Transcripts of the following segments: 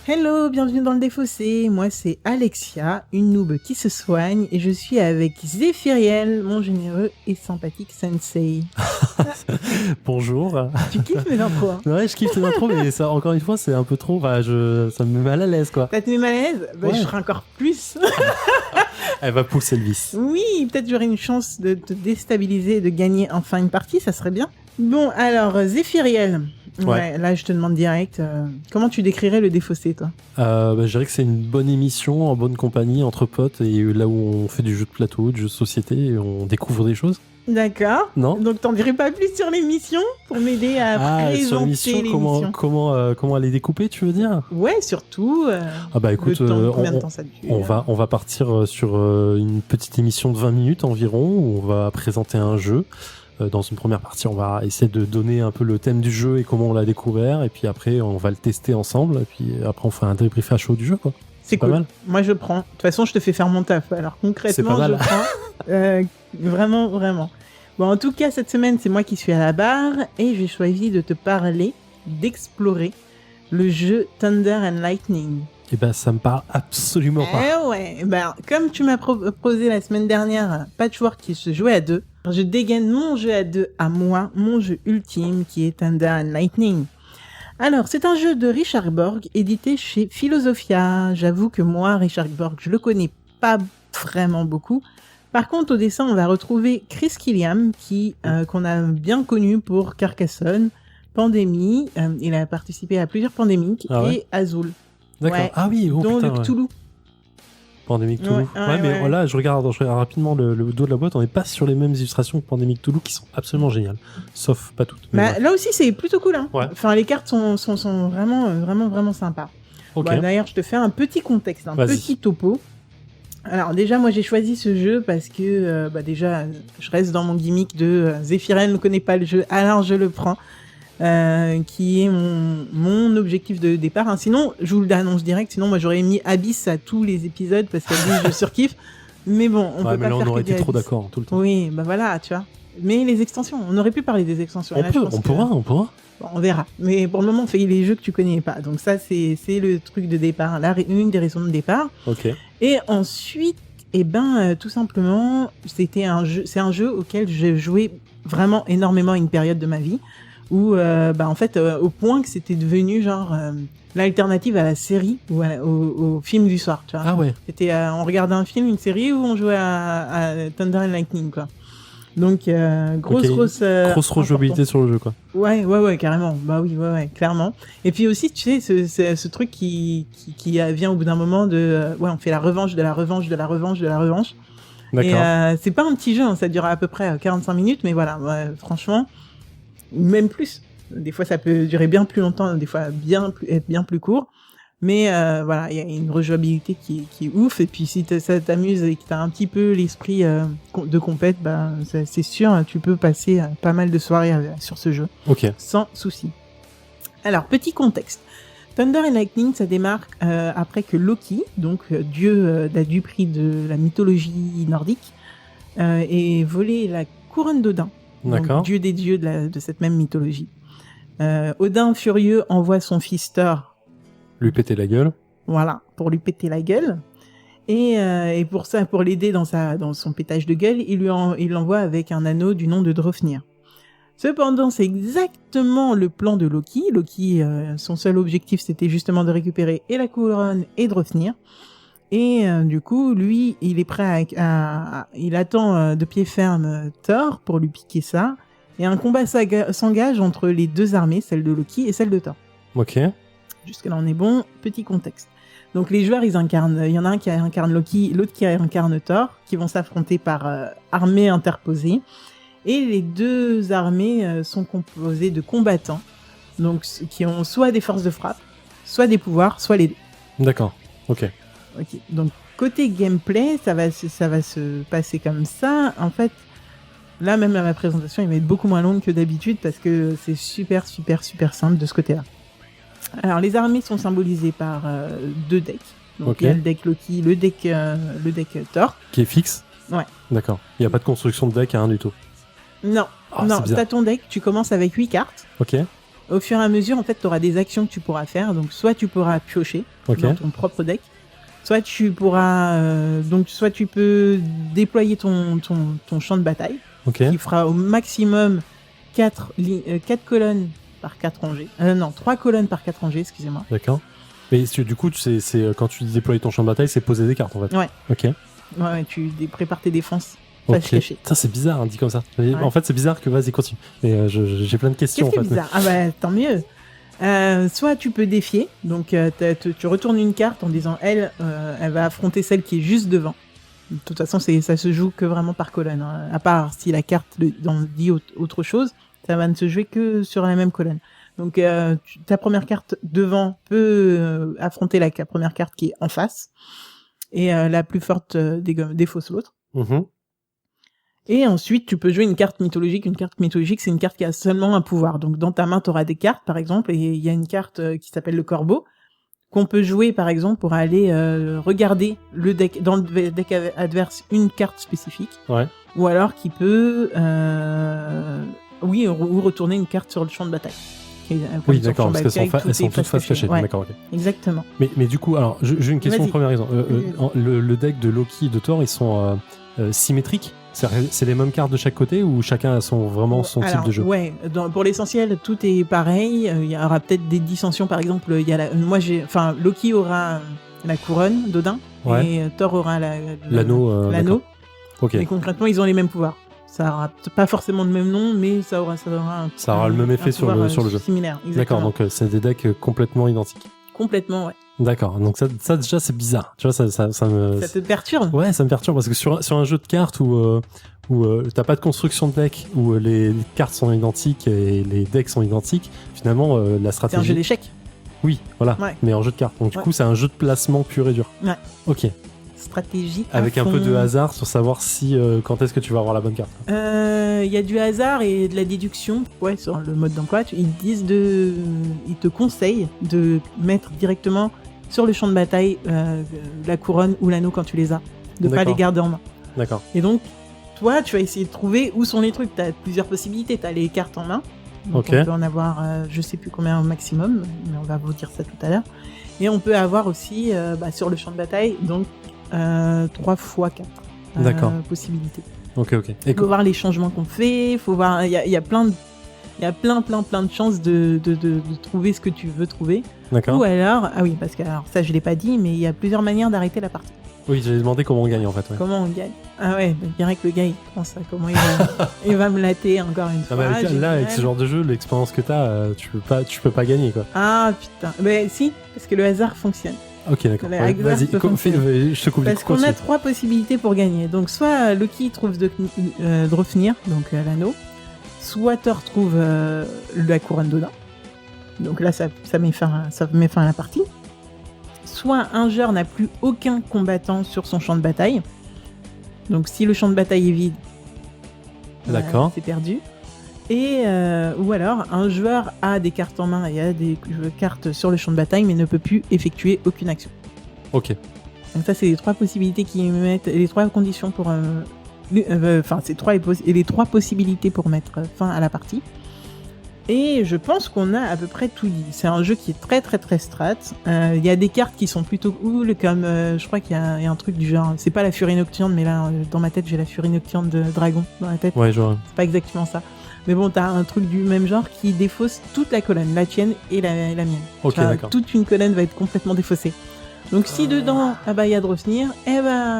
Hello, bienvenue dans le Défaussé. Moi, c'est Alexia, une noob qui se soigne, et je suis avec Zéphiriel, mon généreux et sympathique sensei. Bonjour. Tu kiffes mes intros, hein? Ouais, je kiffe tes intros, mais ça, encore une fois, c'est un peu trop. Ça me met mal à l'aise, quoi. Ça te met mal à l'aise? Bah, Ouais. je serai encore plus. Elle va pousser le vice. Oui, peut-être j'aurai une chance de te déstabiliser et de gagner enfin une partie, ça serait bien. Bon, alors, Zéphiriel. Ouais, là, je te demande direct, comment tu décrirais le Défaussé, toi? Je dirais que c'est une bonne émission, en bonne compagnie, entre potes, et là où on fait du jeu de plateau, du jeu de société, et on découvre des choses. D'accord. Non? Donc, t'en dirais pas plus sur l'émission pour m'aider à présenter sur l'émission, l'émission? comment elle est découpée, tu veux dire? Ouais, surtout. Écoute, le temps, combien de temps ça dure? on va partir sur une petite émission de 20 minutes environ, où on va présenter un jeu. Dans une première partie, on va essayer de donner un peu le thème du jeu et comment on l'a découvert, et puis après, on va le tester ensemble, et puis après, on fait un débrief à chaud du jeu, quoi. C'est pas cool. mal. Moi, je prends. De toute façon, je te fais faire mon taf. Alors, concrètement, C'est pas mal. je prends. Vraiment, vraiment. Bon, en tout cas, cette semaine, c'est moi qui suis à la barre, et j'ai choisi de te parler, d'explorer le jeu Thunder and Lightning. Et ben, ça me parle absolument pas. Eh ouais, ben, comme tu m'as proposé la semaine dernière Patchwork qui se jouait à deux, je dégaine mon jeu à deux à moi, mon jeu ultime qui est Thunder and Lightning. Alors, c'est un jeu de Richard Borg, édité chez Philosophia. J'avoue que moi, Richard Borg, je le connais pas vraiment beaucoup. Par contre, au dessin, on va retrouver Chris Killiam, qu'on a bien connu pour Carcassonne, Pandémie, il a participé à plusieurs pandémiques, et Azul. D'accord. Ouais, Ah oui, dont le Cthulhu. Pandémie Cthulhu. Mais là, je regarde rapidement le dos de la boîte, on n'est pas sur les mêmes illustrations que Pandémie Cthulhu qui sont absolument géniales. Sauf pas toutes. Bah, là aussi, c'est plutôt cool, hein. Ouais. Enfin, les cartes sont vraiment sympas. Ok. Bon, d'ailleurs, je te fais un petit contexte, un Vas-y. petit topo. Alors, déjà, moi, j'ai choisi ce jeu parce que, déjà, je reste dans mon gimmick de Zéphiriel ne connaît pas le jeu, alors je le prends. Qui est mon objectif de départ, hein. Sinon, je vous l'annonce direct, sinon moi j'aurais mis Abyss à tous les épisodes parce qu'Abyss je surkiffe, mais bon, on peut pas mais là, faire on aurait que été du trop Abyss. d'accord tout le temps. Oui, bah voilà, tu vois. Mais les extensions, on aurait pu parler des extensions. Et là, je pense On que- pourra. Bon, on verra. Mais pour le moment, on fait les jeux que tu connais pas. Donc ça, c'est le truc de départ, une des raisons de départ. Ok. Et ensuite, tout simplement, c'est un jeu auquel j'ai joué vraiment énormément à une période de ma vie où, au point que c'était devenu genre l'alternative à la série ou au film du soir, tu vois. Ah ouais. C'était, on regardait un film, une série où on jouait à Thunder and Lightning, quoi. Donc, grosse rejouabilité sur le jeu, quoi. Ouais, carrément. Bah oui, ouais, clairement. Et puis aussi, tu sais, ce truc qui vient au bout d'un moment de, on fait la revanche de la revanche de la revanche de la revanche. D'accord. Et c'est pas un petit jeu, hein, ça dure à peu près 45 minutes, mais voilà, franchement, même plus. Des fois, ça peut durer bien plus longtemps, des fois être bien plus court. Mais voilà, il y a une rejouabilité qui est ouf. Et puis si ça t'amuse et que t'as un petit peu l'esprit de compète, c'est sûr, tu peux passer pas mal de soirées sur ce jeu. Ok. Sans souci. Alors, petit contexte. Thunder and Lightning, ça démarre après que Loki, donc dieu d'Aduprix de la mythologie nordique, ait volé la couronne d'Odin, D'accord. donc dieu des dieux de cette même mythologie. Odin, furieux, envoie son fils Thor, Lui péter la gueule. voilà, pour lui péter la gueule. Et pour ça, pour l'aider dans son pétage de gueule, il l'envoie avec un anneau du nom de Draupnir. Cependant, c'est exactement le plan de Loki. Loki, son seul objectif, c'était justement de récupérer et la couronne et Draupnir. Et du coup, lui, il est prêt il attend de pied ferme Thor pour lui piquer ça. Et un combat s'engage entre les deux armées, celle de Loki et celle de Thor. Ok. Jusque-là, on est bon. Petit contexte. Donc, les joueurs, il y en a un qui incarne Loki, l'autre qui incarne Thor, qui vont s'affronter par armées interposées. Et les deux armées sont composées de combattants, donc qui ont soit des forces de frappe, soit des pouvoirs, soit les deux. D'accord. Ok. Ok. Donc, côté gameplay, ça va se passer comme ça. En fait, là, même à ma présentation, il va être beaucoup moins longue que d'habitude parce que c'est super simple de ce côté-là. Alors, les armées sont symbolisées par deux decks. Donc, il y a le deck Loki, le deck Thor. Qui est fixe. Ouais. D'accord. Il n'y a pas de construction de deck, du tout. Non, Oh, t'as ton deck, tu commences avec 8 cartes. Ok. Au fur et à mesure, en fait, tu auras des actions que tu pourras faire. Donc, soit tu pourras piocher dans ton propre deck, soit tu pourras, soit tu peux déployer ton champ de bataille, qui fera au maximum 4 colonnes par 4 rangées. Non, 3 colonnes par 4 rangées, excusez-moi. D'accord. Mais du coup, c'est quand tu déploies ton champ de bataille, c'est poser des cartes en fait. Ouais. Ok. Ouais, tu prépares tes défenses. Ok. Putain, c'est bizarre, hein, dit comme ça. Ouais. En fait, c'est bizarre que vas-y, continue. Mais j'ai plein de questions. Qu'est-ce qui est bizarre ? Ah bah, tant mieux. Soit tu peux défier, donc tu retournes une carte en disant elle va affronter celle qui est juste devant. De toute façon, ça se joue que vraiment par colonne. Hein. À part si la carte dit autre chose, ça va ne se jouer que sur la même colonne. Donc ta première carte devant peut affronter la première carte qui est en face, et la plus forte défausse l'autre. Mm-hmm. Et ensuite, tu peux jouer une carte mythologique. Une carte mythologique, c'est une carte qui a seulement un pouvoir. Donc, dans ta main, tu auras des cartes, par exemple, et il y a une carte qui s'appelle le corbeau, qu'on peut jouer, par exemple, pour aller regarder le deck, dans le deck adverse, une carte spécifique. Ouais. Ou alors qui peut, ou retourner une carte sur le champ de bataille. Oui, d'accord, parce qu'elles sont toutes face cachée. Ouais. D'accord, ok. Exactement. Mais du coup, alors, j'ai une question. Vas-y. Première raison. Le deck de Loki et de Thor, ils sont symétriques. C'est les mêmes cartes de chaque côté ou chacun a type de jeu? Ouais, pour l'essentiel, tout est pareil. Il y aura peut-être des dissensions, par exemple. Loki aura la couronne d'Odin, et Thor aura l'anneau. Ok. Mais concrètement, ils ont les mêmes pouvoirs. Ça aura pas forcément le même nom, mais ça aura le même effet sur le jeu. Similaire. Exactement. D'accord, donc c'est des decks complètement identiques. Complètement, ouais. D'accord, donc ça déjà c'est bizarre. Tu vois, ça me. Ça te perturbe? Ouais, ça me perturbe parce que sur un jeu de cartes où t'as pas de construction de deck, où les cartes sont identiques et les decks sont identiques, finalement la stratégie. C'est un jeu d'échecs. Oui, voilà. Ouais. Mais en jeu de cartes. Donc du coup, c'est un jeu de placement pur et dur. Ouais. Ok. Stratégie. Avec un peu de hasard sur savoir si quand est-ce que tu vas avoir la bonne carte. Il y a du hasard et de la déduction. Ouais, sur le mode d'emploi, ils te conseillent de mettre directement sur le champ de bataille la couronne ou l'anneau quand tu les as, de pas les garder en main. D'accord. Et donc, toi, tu vas essayer de trouver où sont les trucs. T'as plusieurs possibilités. T'as les cartes en main. Donc on peut en avoir, je sais plus combien au maximum, mais on va vous dire ça tout à l'heure. Et on peut avoir aussi sur le champ de bataille, donc 3 x 4 possibilités. Ok. Il faut voir les changements qu'on fait, faut voir, il y a plein de chances de trouver ce que tu veux trouver. D'accord. Ou alors, parce que alors, ça je l'ai pas dit, mais il y a plusieurs manières d'arrêter la partie. Oui, j'avais demandé comment on gagne en fait. Ouais. Comment on gagne? Ah ouais, je dirais que le gars il prend ça, comment il va me latter encore une fois. Avec ce genre de jeu, l'expérience que t'as, tu peux pas gagner quoi. Ah putain, mais si, parce que le hasard fonctionne. Ok, d'accord. Ouais, vas-y, je te coupe. Parce qu'on a 3 possibilités pour gagner. Donc soit Loki trouve Draupnir, donc l'anneau, soit Thor trouve la couronne d'Odin. Donc là, ça met fin à la partie. Soit un joueur n'a plus aucun combattant sur son champ de bataille. Donc si le champ de bataille est vide, c'est perdu. Et ou alors un joueur a des cartes en main et a des cartes sur le champ de bataille mais ne peut plus effectuer aucune action. Ok. Donc ça c'est les 3 possibilités qui mettent les 3 conditions pour les 3 possibilités pour mettre fin à la partie. Et je pense qu'on a à peu près tout dit. C'est un jeu qui est très très très strat. Il y a des cartes qui sont plutôt cool, comme je crois qu'il y a un truc du genre. C'est pas la Furie Nocturne, mais là dans ma tête j'ai la Furie Nocturne de Dragon dans la tête. Ouais, je vois. C'est pas exactement ça. Mais bon, t'as un truc du même genre qui défausse toute la colonne, la tienne et la mienne. Ok, d'accord. Toute une colonne va être complètement défaussée. Donc si dedans, il y a Draupnir,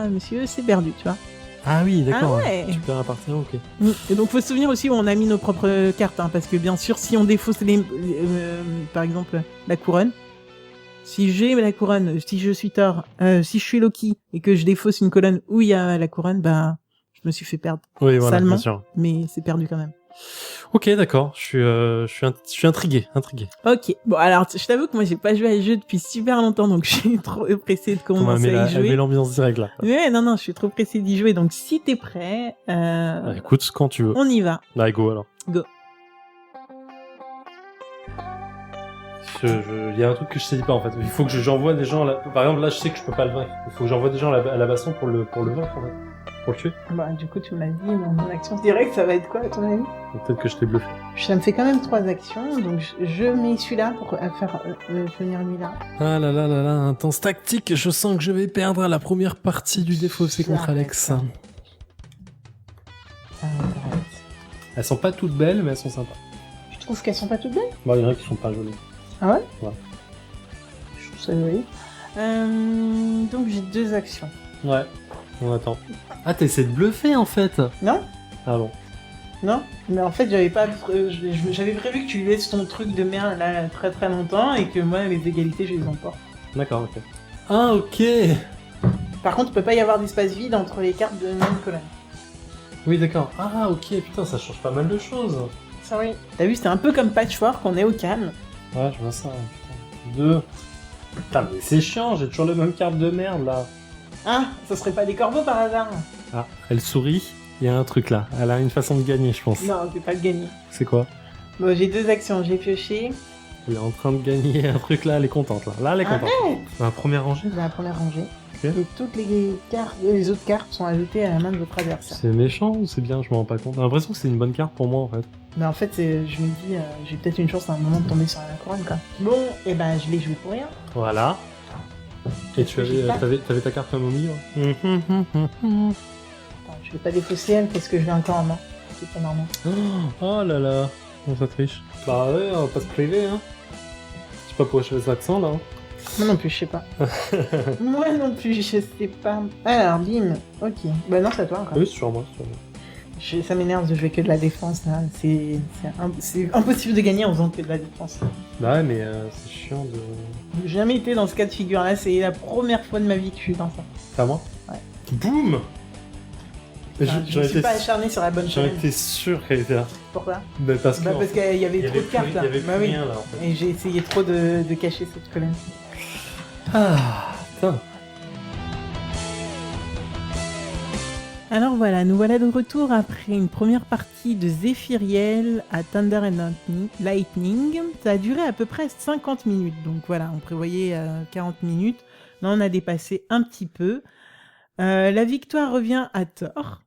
monsieur, c'est perdu, tu vois. Ah oui, d'accord. Ah ouais. Tu perds un partenaire, ok. Et donc faut se souvenir aussi où on a mis nos propres cartes, parce que bien sûr, si on défausse par exemple la couronne, si j'ai la couronne, si je suis Thor, si je suis Loki et que je défausse une colonne où il y a la couronne, je me suis fait perdre. Oui, voilà, salement, bien sûr. Mais c'est perdu quand même. Ok, d'accord. Je suis intrigué. Ok. Bon, alors, je t'avoue que moi, j'ai pas joué à ce jeu depuis super longtemps, donc je suis trop pressé de commencer à y jouer. Mais l'ambiance directe, là. Ouais, non, je suis trop pressé d'y jouer, donc si t'es prêt, écoute, quand tu veux. On y va. Bah, go, alors. Go. Il y a un truc que je sais pas, en fait. Il faut que j'envoie des gens, par exemple, là, je sais que je peux pas le vaincre. Il faut que j'envoie des gens à la baston pour le vaincre, en fait. pour le tuer. Bah, du coup, tu me l'as dit, mon action directe, ça va être quoi, à ton avis? Peut-être que je t'ai bluffé. Ça me fait quand même 3 actions, donc je mets celui-là pour faire venir lui là. Ah là là là là, intense tactique, je sens que je vais perdre la première partie du défaussé contre Alex. Ça m'intéresse. Elles sont pas toutes belles, mais elles sont sympas. Tu trouves qu'elles sont pas toutes belles? Bon, il y en a qui sont pas jolies. Ah ouais? Ouais. Je trouve ça joli. Donc j'ai 2 actions. Ouais, on attend. Ah, t'essaies de bluffer en fait. Non? Ah bon. Non? Mais en fait, j'avais prévu que tu laisses ton truc de merde là très très longtemps et que moi, les égalités, je les emporte. D'accord, ok. Ah, ok. Par contre, il peut pas y avoir d'espace vide entre les cartes de même colonne. Oui, d'accord. Ah, ok, putain, ça change pas mal de choses. Ça oui. T'as vu, c'était un peu comme Patchwork, on est au calme. Ouais, je vois ça, putain. 2. Putain, mais c'est chiant, j'ai toujours les mêmes cartes de merde là. Ah, ça serait pas des corbeaux par hasard? Ah, elle sourit, il y a un truc là. Elle a une façon de gagner, je pense. Non, je vais pas le gagner. C'est quoi? Bon, j'ai 2 actions, j'ai pioché. Elle est en train de gagner un truc là, elle est contente là. Là, elle est contente. La première rangée? Dans la première rangée. Ok. Et toutes les autres cartes sont ajoutées à la main de votre adversaire. C'est méchant ou c'est bien? Je m'en rends pas compte. J'ai l'impression que c'est une bonne carte pour moi en fait. Mais en fait, je me dis, j'ai peut-être une chance à un moment de tomber sur la couronne, quoi. Bon, et ben, je l'ai joué pour rien. Voilà. Et tu avais ta carte au milieu. Attends, je vais pas défausser elle parce que je l'ai encore en main. C'est pas normal. Oh là là, on ça triche. Bah ouais, on va pas se priver hein. Je sais pas pourquoi je fais cet accent là. Moi non plus, je sais pas. Moi non plus, je sais pas. Alors, bim. Ok. Bah non, c'est à toi encore. Oui, c'est sur moi. Ça m'énerve de jouer que de la défense, là. C'est impossible de gagner en faisant que de la défense. Bah ouais, mais c'est chiant de... J'ai jamais été dans ce cas de figure-là. C'est la première fois de ma vie que je suis dans ça. C'est à moi? Ouais. Boum. Je ne suis pas acharné sur la bonne J'en colonne. étais sûr qu'elle était là. Pourquoi? Bah parce qu'il y avait trop de cartes, là. Il y avait Bah plus oui. rien là en fait. Et j'ai essayé trop de cacher cette colonne. Ah, putain. Alors voilà, nous voilà de retour après une première partie de Zephyriel à Thunder and Lightning. Ça a duré à peu près 50 minutes, donc voilà, on prévoyait 40 minutes. Là, on a dépassé un petit peu. La victoire revient à Thor.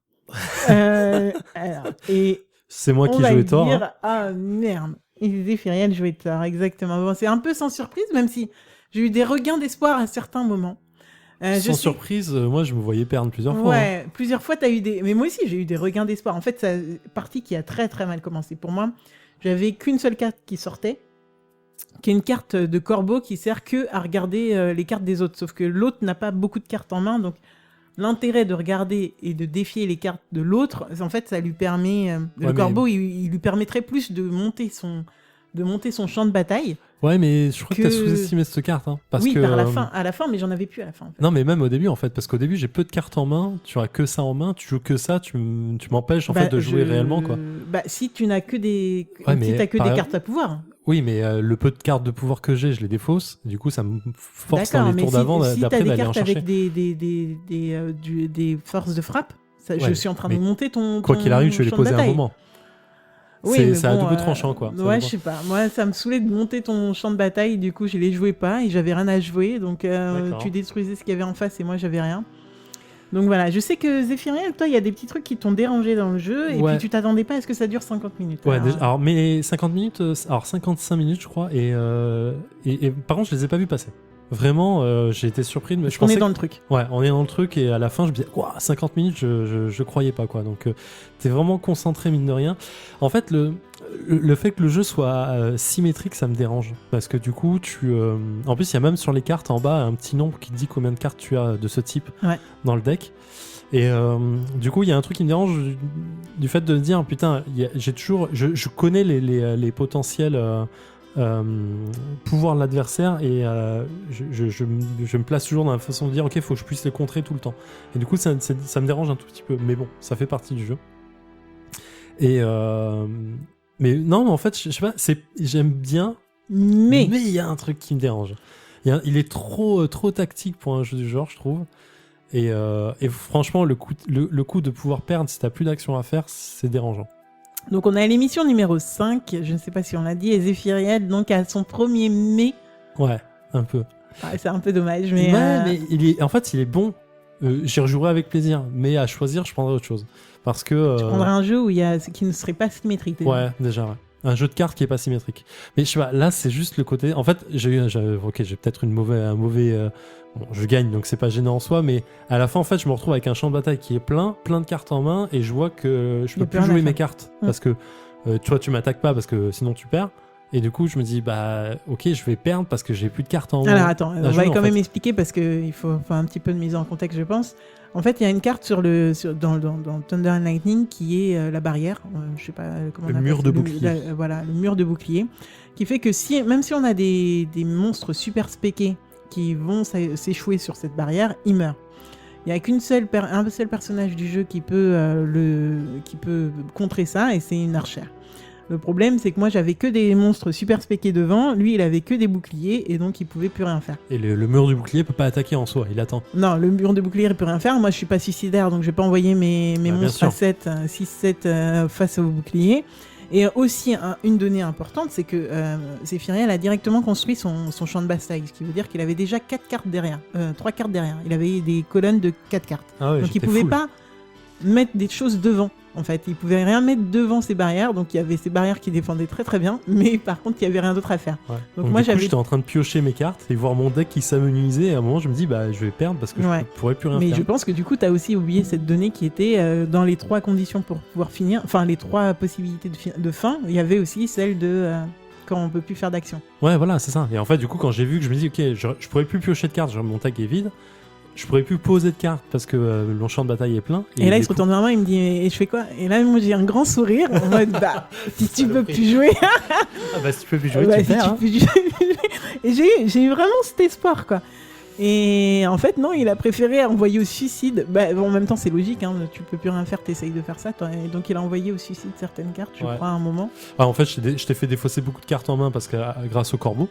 Et c'est moi qui jouais Thor. Hein. Ah merde, et Zephyriel jouait Thor, exactement. Bon, c'est un peu sans surprise, même si j'ai eu des regains d'espoir à certains moments. Sans surprise, moi je me voyais perdre plusieurs fois. Ouais, hein. Plusieurs fois t'as eu des... Mais moi aussi j'ai eu des regains d'espoir. En fait, c'est une partie qui a très très mal commencé. Pour moi, j'avais qu'une seule carte qui sortait, qui est une carte de corbeau qui sert que à regarder les cartes des autres. Sauf que l'autre n'a pas beaucoup de cartes en main, donc l'intérêt de regarder et de défier les cartes de l'autre, en fait, ça lui permet... le corbeau, il lui permettrait plus de monter son champ de bataille. Ouais, mais je crois que t'as sous-estimé cette carte. Hein, parce que, à la fin, mais j'en avais plus à la fin. En fait. Non, mais même au début, en fait, parce qu'au début, j'ai peu de cartes en main, tu auras que ça en main, tu joues que ça, tu m'empêches en fait de jouer réellement, quoi. Bah, si tu n'as que des... Ouais, si t'as que des cartes à pouvoir. Oui, mais le peu de cartes de pouvoir que j'ai, je les défausse. Du coup, ça me force dans les tours d'avant d'après d'aller en chercher. D'accord, mais si t'as des cartes avec des forces de frappe, je suis en train de monter ton quoi qu'il arrive, je vais les poser à un moment. Oui, c'est à double tranchant, quoi. Ouais, je sais pas. Moi, ça me saoulait de monter ton champ de bataille. Du coup, je les jouais pas et j'avais rien à jouer. Donc, tu détruisais ce qu'il y avait en face et moi, j'avais rien. Donc voilà, je sais que Zephyriel, toi, il y a des petits trucs qui t'ont dérangé dans le jeu et puis tu t'attendais pas à ce que ça dure 50 minutes. Ouais, alors mais 50 minutes, alors 55 minutes, je crois, et par contre, je les ai pas vus passer. Vraiment, j'ai été surpris. Je pensais dans le truc. Ouais, on est dans le truc et à la fin, je me disais, 50 minutes, je croyais pas, quoi. Donc, t'es vraiment concentré, mine de rien. En fait, le fait que le jeu soit symétrique, ça me dérange. Parce que du coup, en plus, il y a même sur les cartes en bas un petit nombre qui te dit combien de cartes tu as de ce type dans le deck. Et du coup, il y a un truc qui me dérange du fait de me dire, putain, j'ai toujours... Je connais les potentiels... pouvoir de l'adversaire et je me place toujours dans la façon de dire ok, faut que je puisse les contrer tout le temps, et du coup ça me dérange un tout petit peu, mais bon, ça fait partie du jeu. Et mais non, mais en fait je sais pas, j'aime bien, mais il y a un truc qui me dérange. Il est trop tactique pour un jeu du genre, je trouve. Et franchement, le coup de pouvoir perdre si t'as plus d'action à faire, c'est dérangeant. Donc on a l'émission numéro 5, je ne sais pas si on l'a dit, et Zephyriel donc à son premier mai. Ouais, un peu. Ah, c'est un peu dommage, mais... Ouais, mais il est bon. J'y rejouerai avec plaisir, mais à choisir, je prendrais autre chose. Parce que... Tu prendrais un jeu qui ne serait pas symétrique. Déjà. Ouais, déjà, ouais. Un jeu de cartes qui est pas symétrique. Mais je sais pas, là, c'est juste le côté... En fait, j'ai peut-être un mauvais... Bon, je gagne, donc c'est pas gênant en soi, mais à la fin, en fait, je me retrouve avec un champ de bataille qui est plein de cartes en main, et je vois que je peux plus jouer mes cartes. Parce que, tu m'attaques pas, parce que sinon tu perds. Et du coup, je me dis, ok, je vais perdre parce que j'ai plus de cartes en main. Alors attends, on va quand même expliquer parce qu'il faut un petit peu de mise en contexte, je pense. En fait, il y a une carte dans Thunder and Lightning qui est la barrière, je sais pas comment on appelle ça. Le mur de bouclier. Voilà, le mur de bouclier, qui fait que même si on a des monstres super spéqués qui vont s'échouer sur cette barrière, ils meurent. Il n'y a un seul personnage du jeu qui peut contrer ça, et c'est une archère. Le problème, c'est que moi, j'avais que des monstres super spéqués devant. Lui, il avait que des boucliers et donc il pouvait plus rien faire. Et le mur du bouclier peut pas attaquer en soi, il attend. Non, le mur de bouclier, il peut rien faire. Moi, je suis pas suicidaire, donc je vais pas envoyer mes monstres à 6-7 face au bouclier. Et aussi, une donnée importante, c'est que Zephyriel a directement construit son champ de bataille, ce qui veut dire qu'il avait déjà 3 cartes derrière. Il avait des colonnes de 4 cartes. Ah ouais, donc il pouvait pas mettre des choses devant. En fait, il pouvait rien mettre devant ces barrières, donc il y avait ces barrières qui défendaient très très bien, mais par contre, il y avait rien d'autre à faire. Ouais. Donc moi, j'étais en train de piocher mes cartes et voir mon deck qui s'amenuisait, et à un moment, je me dis, je vais perdre parce que je pourrais plus rien faire. Mais je pense que du coup, tu as aussi oublié cette donnée qui était dans les 3 conditions pour pouvoir finir, enfin les 3 possibilités de fin, il y avait aussi celle de quand on peut plus faire d'action. Ouais, voilà, c'est ça. Et en fait, du coup, quand j'ai vu que je me dis, ok, je pourrais plus piocher de cartes, genre mon deck est vide. Je pourrais plus poser de cartes parce que le champ de bataille est plein. Et là, il se retourne vers moi, il me dit, et je fais quoi? Et là, moi, j'ai un grand sourire en mode, si tu peux plus jouer. Si tu peux plus jouer, tu perds. Et j'ai eu vraiment cet espoir, quoi. Et en fait, non, il a préféré envoyer au suicide. En même temps, c'est logique, hein, tu peux plus rien faire, t'essayes de faire ça. Et donc, il a envoyé au suicide certaines cartes, je crois, à un moment. En fait, je t'ai fait défausser beaucoup de cartes en main parce que grâce au corbeau.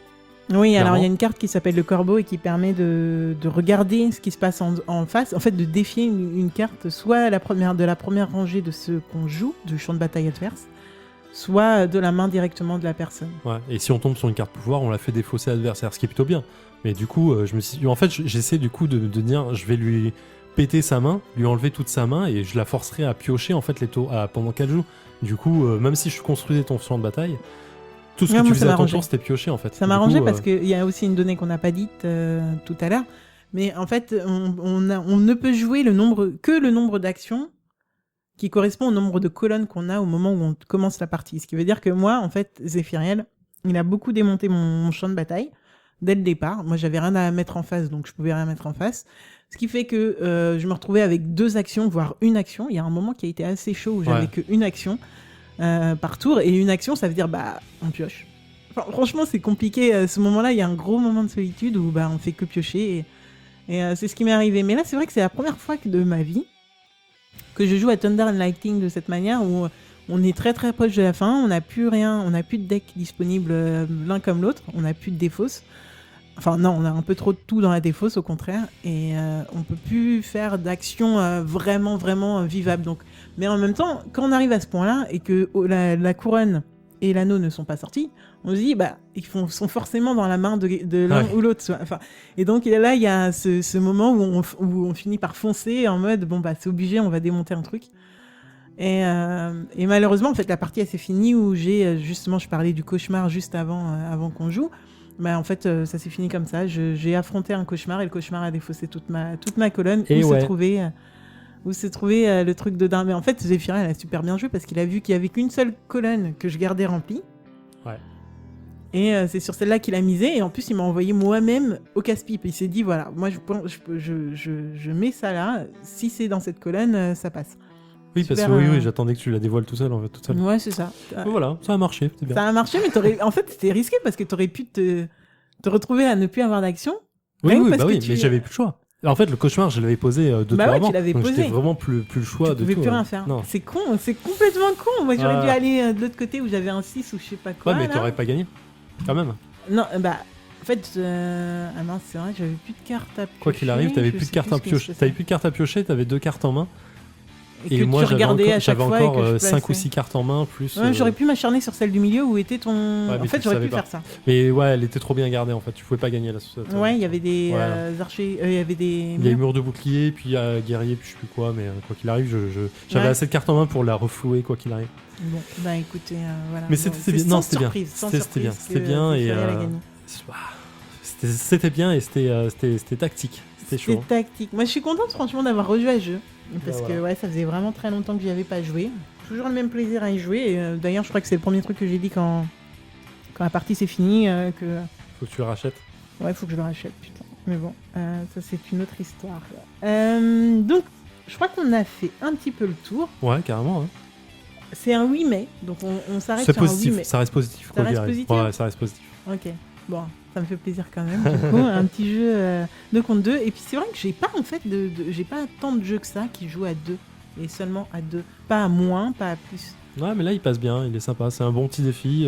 Oui, clairement. Alors il y a une carte qui s'appelle le corbeau et qui permet de regarder ce qui se passe en face, en fait de défier une carte, soit de la première rangée de ceux qu'on joue, du champ de bataille adverse, soit de la main directement de la personne. Ouais, et si on tombe sur une carte pouvoir, on la fait défausser adversaire, ce qui est plutôt bien. Mais du coup, j'essaie du coup de dire, je vais lui péter sa main, lui enlever toute sa main, et je la forcerai à piocher en fait pendant qu'elle joue. Du coup, même si je construisais ton champ de bataille, tout ce que tu faisais à ton tour, c'était piocher en fait. Ça m'a arrangé parce qu'il y a aussi une donnée qu'on n'a pas dite tout à l'heure. Mais en fait, on ne peut jouer que le nombre d'actions qui correspond au nombre de colonnes qu'on a au moment où on commence la partie. Ce qui veut dire que moi, en fait, Zephyriel, il a beaucoup démonté mon champ de bataille dès le départ. Moi, j'avais rien à mettre en face, donc je pouvais rien mettre en face. Ce qui fait que je me retrouvais avec 2 actions, voire une action. Il y a un moment qui a été assez chaud où j'avais qu'une action. Par tour, et une action ça veut dire on pioche. Enfin, franchement c'est compliqué, ce moment là il y a un gros moment de solitude où on fait que piocher et c'est ce qui m'est arrivé. Mais là c'est vrai que c'est la première fois de ma vie que je joue à Thunder and Lightning de cette manière où on est très très proche de la fin, on n'a plus rien, on n'a plus de deck disponible l'un comme l'autre, on n'a plus de défausse. Enfin non, on a un peu trop de tout dans la défausse au contraire, et on peut plus faire d'action vraiment vraiment vivable. Donc, mais en même temps, quand on arrive à ce point-là et que la couronne et l'anneau ne sont pas sortis, on se dit ils sont forcément dans la main de l'un ou l'autre. Enfin, et donc là il y a ce moment où on finit par foncer en mode c'est obligé, on va démonter un truc. Et malheureusement en fait la partie elle s'est finie où je parlais du cauchemar juste avant qu'on joue. En fait, ça s'est fini comme ça. J'ai affronté un cauchemar et le cauchemar a défaussé toute ma colonne où se trouvait le truc de dingue. Mais en fait, Zephyriel a super bien joué parce qu'il a vu qu'il y avait qu'une seule colonne que je gardais remplie. Ouais. Et c'est sur celle-là qu'il a misé. Et en plus, il m'a envoyé moi-même au casse-pipe. Il s'est dit, voilà, moi, je mets ça là. Si c'est dans cette colonne, ça passe. Oui, super, parce que j'attendais que tu la dévoiles tout seul, en fait, toute seule. Ouais, c'est ça. Voilà, ça a marché, c'est bien. Ça a marché, mais en fait, c'était risqué parce que t'aurais pu te retrouver à ne plus avoir d'action. Oui, mais j'avais plus le choix. En fait, le cauchemar, je l'avais posé 2 tours avant, donc j'étais vraiment plus le choix de tout. Tu pouvais plus rien faire. Non. C'est con, c'est complètement con. Moi, j'aurais dû aller de l'autre côté où j'avais un 6 ou je sais pas quoi. Ouais, mais t'aurais pas gagné, quand même. Non, en fait, non, c'est vrai, j'avais plus de cartes à piocher. Quoi qu'il arrive, t'avais plus de cartes à piocher. T'avais plus de cartes à piocher, t'avais 2 cartes en main. et que moi, tu regardais à chaque j'avais fois et encore que je 5 ou plaçais. 6 cartes en main, plus... Ouais, j'aurais pu m'acharner sur celle du milieu où était ton... Ouais, en mais fait, tu j'aurais savais pu pas. faire ça. Mais ouais, elle était trop bien gardée, en fait. Tu pouvais pas gagner la Ouais, il y avait des Ouais. archers... il y avait des... Il y a eu mur de bouclier, puis guerrier, puis je sais plus quoi, mais quoi qu'il arrive, j'avais Ouais. assez de cartes en main pour la reflouer, quoi qu'il arrive. Bon, bah écoutez, voilà. Mais Bon, c'était c'est bien. sans Non, c'était bien. surprise, sans C'était bien. surprise C'était que bien et Zephyriel a gagné. c'était bien et c'était tactique. C'était chaud. C'était tactique. Moi, je suis contente, franchement, d'avoir rejoué à ce jeu. Parce Bah, que, voilà. ouais, ça faisait vraiment très longtemps que j'y avais pas joué. Toujours le même plaisir à y jouer. Et, d'ailleurs, je crois que c'est le premier truc que j'ai dit quand la partie s'est finie. Que, Faut que tu le rachètes. ouais, faut que je le rachète, putain. Mais bon, ça, c'est une autre histoire. Donc, je crois qu'on a fait un petit peu le tour. Ouais, carrément. Hein. C'est un 8 mai. Donc, on s'arrête C'est sur un 8 positif. mai. Ça reste positif. Ça quoi reste qu'il arrive. positif Ouais, ça reste positif. Ok. Bon, ça me fait plaisir quand même. Du coup, un petit jeu 2 contre 2. Et puis c'est vrai que j'ai pas en fait j'ai pas tant de jeux que ça qui jouent à 2 et seulement à 2, pas à moins, pas à plus. Ouais, mais là, il passe bien. Il est sympa. C'est un bon petit défi.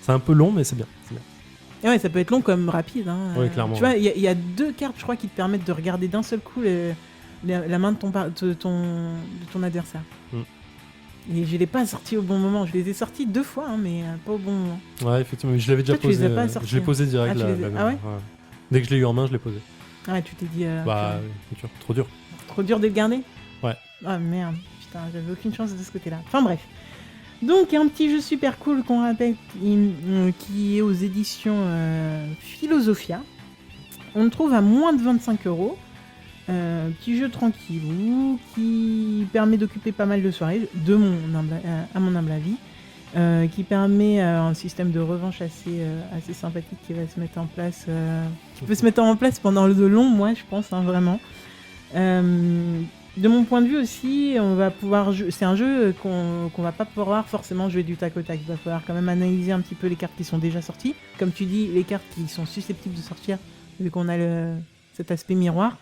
C'est un peu long, mais c'est bien. C'est bien. Et ouais, ça peut être long comme rapide. Hein. Ouais, clairement. Tu vois, il y a 2 cartes, je crois, qui te permettent de regarder d'un seul coup la main de ton adversaire. Mm. Et je les pas sortis au bon moment. Je les ai sortis 2 fois, hein, mais pas au bon moment. Ouais, effectivement. Je l'avais déjà Toi, tu les posé. as pas sortis, Je l'ai posé direct. Ah, tu les as- la ah ouais gamme, Dès que je l'ai eu en main, je l'ai posé. Ah, tu t'es dit. Bah, c'est dur. Trop dur. Trop dur de le garder. Ouais. Ah merde, putain, j'avais aucune chance de ce côté-là. Enfin bref. Donc un petit jeu super cool qu'on rappelle qui est aux éditions Philosophia. On le trouve à moins de 25 €. Petit jeu tranquillou qui permet d'occuper pas mal de soirées, à mon humble avis. Qui permet un système de revanche assez sympathique qui va se mettre en place, qui peut se mettre en place pendant de longs mois, je pense, hein, vraiment. De mon point de vue aussi, on va pouvoir c'est un jeu qu'on va pas pouvoir forcément jouer du tac au tac. Il va falloir quand même analyser un petit peu les cartes qui sont déjà sorties. Comme tu dis, les cartes qui sont susceptibles de sortir, vu qu'on a cet aspect miroir.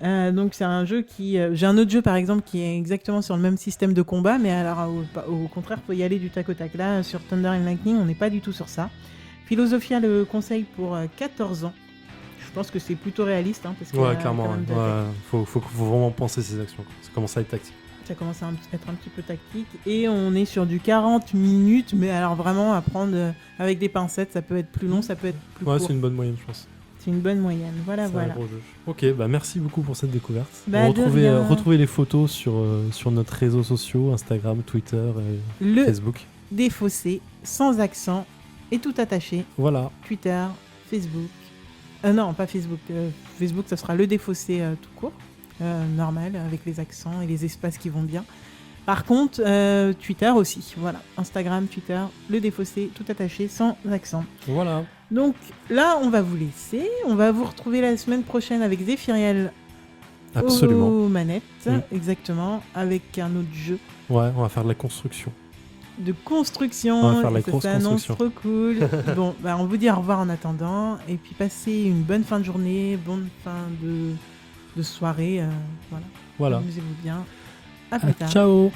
Donc c'est un jeu qui... j'ai un autre jeu par exemple qui est exactement sur le même système de combat, mais alors au contraire, faut y aller du tac au tac. Là, sur Thunder and Lightning, on n'est pas du tout sur ça. Philosophia le conseille pour 14 ans. Je pense que c'est plutôt réaliste. Hein, parce qu'il y Ouais, a clairement. quand même de la Ouais. Faut vraiment penser ses actions. Quoi. Ça commence à être tactique. Ça commence à être un petit peu tactique. Et on est sur du 40 minutes, mais alors vraiment à prendre avec des pincettes. Ça peut être plus long, ça peut être plus Ouais, court. c'est une bonne moyenne, je pense. C'est une bonne moyenne. Voilà, C'est voilà. un gros jeu. Ok, bah merci beaucoup pour cette découverte. Bah, de rien. Retrouvez les photos sur notre réseaux sociaux, Instagram, Twitter et Le Facebook. défaussé, sans accent et tout attaché. Voilà. Twitter, Facebook. Non, pas Facebook. Facebook, ça sera le défaussé tout court. Normal, avec les accents et les espaces qui vont bien. Par contre, Twitter aussi. Voilà. Instagram, Twitter, le défaussé, tout attaché, sans accent. Voilà. Donc là, on va vous laisser. On va vous retrouver la semaine prochaine avec Zephyriel Absolument. aux manettes. Mm. Exactement. Avec un autre jeu Ouais, on va faire de la construction. de construction. On va faire la Et ça grosse s'annonce construction. trop cool. Bon, bah, on vous dit au revoir en attendant. Et puis passez une bonne fin de journée, bonne fin de soirée. Voilà. Voilà. Amusez-vous bien. À plus tard. Ciao.